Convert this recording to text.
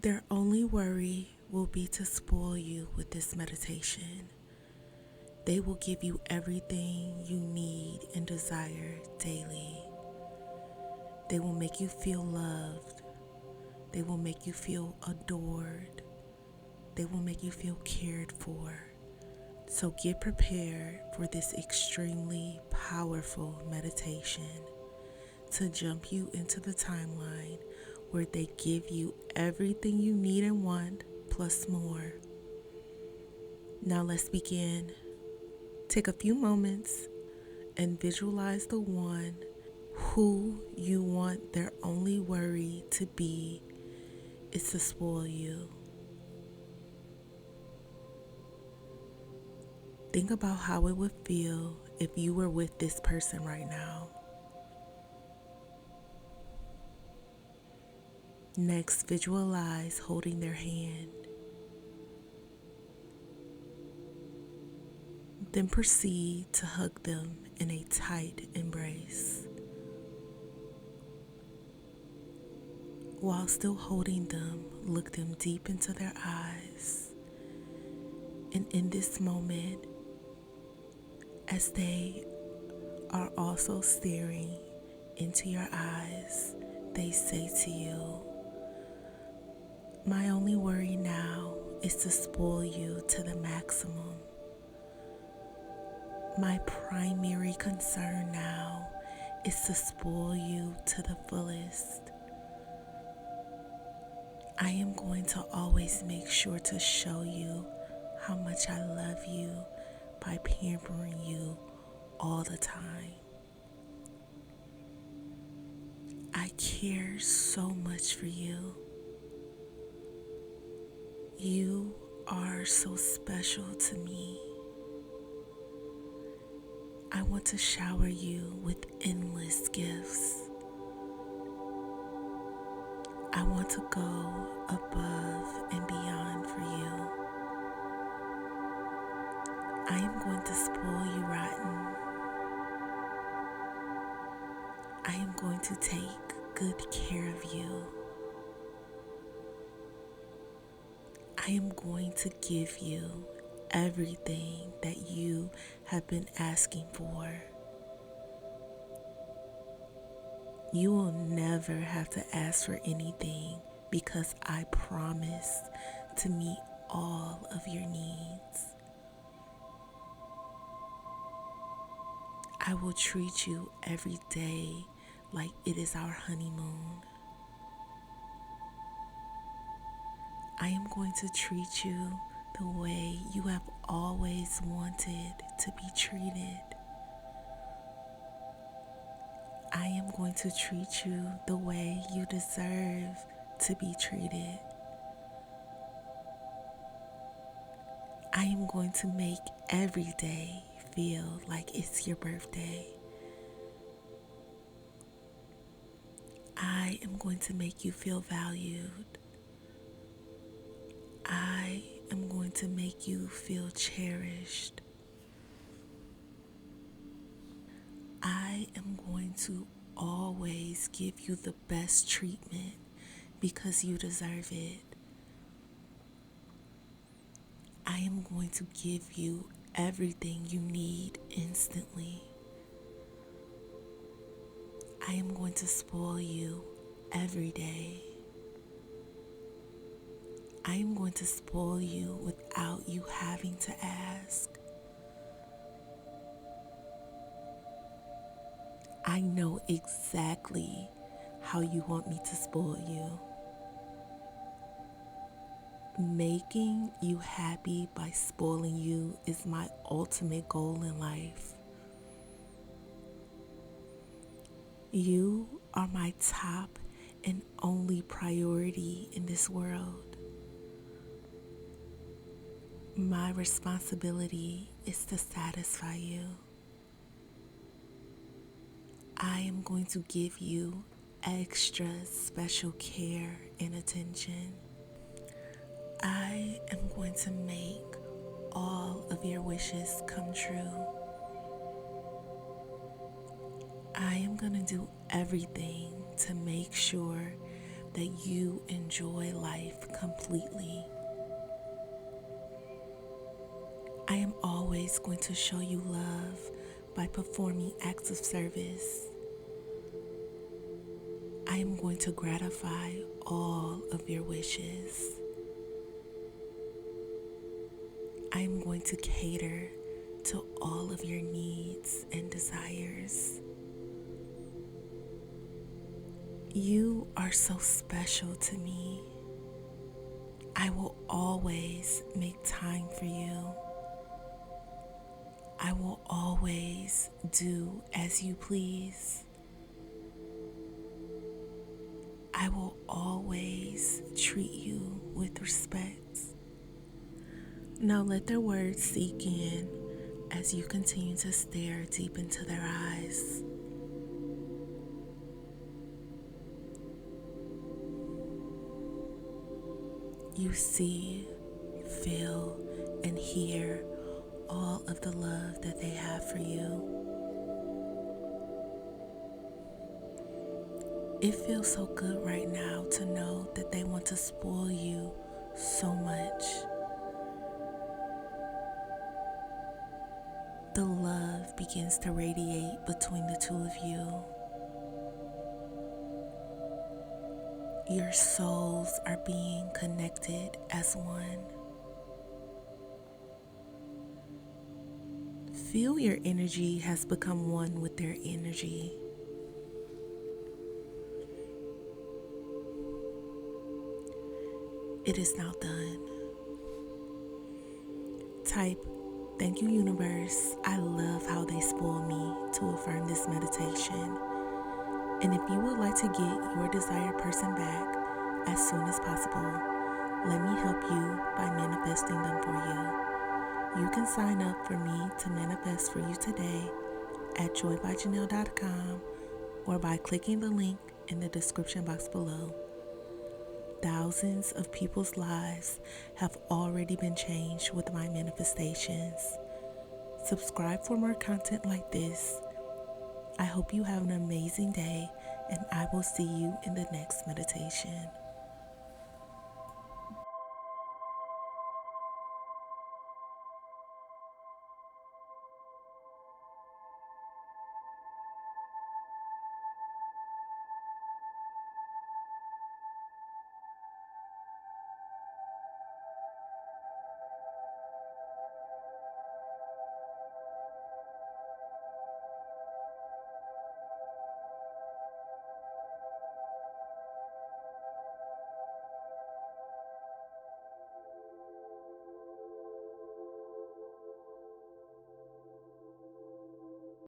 Their only worry will be to spoil you with this meditation. They will give you everything you need and desire daily. They will make you feel loved. They will make you feel adored. They will make you feel cared for. So get prepared for this extremely powerful meditation to jump you into the timeline where they give you everything you need and want, plus more. Now let's begin. Take a few moments and visualize the one who you want their only worry to be is to spoil you. Think about how it would feel if you were with this person right now. Next, visualize holding their hand. Then proceed to hug them in a tight embrace. While still holding them, look them deep into their eyes. And in this moment, as they are also staring into your eyes, they say to you, "My only worry now is to spoil you to the maximum. My primary concern now is to spoil you to the fullest. I am going to always make sure to show you how much I love you by pampering you all the time. I care so much for you. You are so special to me. I want to shower you with endless gifts. I want to go above and beyond for you. I am going to spoil you rotten. I am going to take good care of you. I am going to give you everything that you have been asking for. You will never have to ask for anything because I promise to meet all of your needs. I will treat you every day like it is our honeymoon. I am going to treat you the way you have always wanted to be treated. I am going to treat you the way you deserve to be treated. I am going to make every day feel like it's your birthday. I am going to make you feel valued. I am going to make you feel cherished. I am going to always give you the best treatment because you deserve it. I am going to give you everything you need instantly. I am going to spoil you every day. I am going to spoil you without you having to ask. I know exactly how you want me to spoil you. Making you happy by spoiling you is my ultimate goal in life. You are my top and only priority in this world. My responsibility is to satisfy you. I am going to give you extra special care and attention. I am going to make all of your wishes come true. I am going to do everything to make sure that you enjoy life completely. I am always going to show you love by performing acts of service. I am going to gratify all of your wishes. I am going to cater to all of your needs and desires. You are so special to me. I will always make time for you. I will always do as you please. I will always treat you with respect. Now let their words sink in as you continue to stare deep into their eyes. You see, feel, and hear all of the love that they have for you. It feels so good right now to know that they want to spoil you so much. The love begins to radiate between the two of you. Your souls are being connected as one. Feel your energy has become one with their energy. It is now done. Type, "Thank you, universe. I love how they spoil me," to affirm this meditation. And if you would like to get your desired person back as soon as possible, let me help you by manifesting them for you. You can sign up for me to manifest for you today at joybyjanell.com or by clicking the link in the description box below. Thousands of people's lives have already been changed with my manifestations. Subscribe for more content like this. I hope you have an amazing day, and I will see you in the next meditation.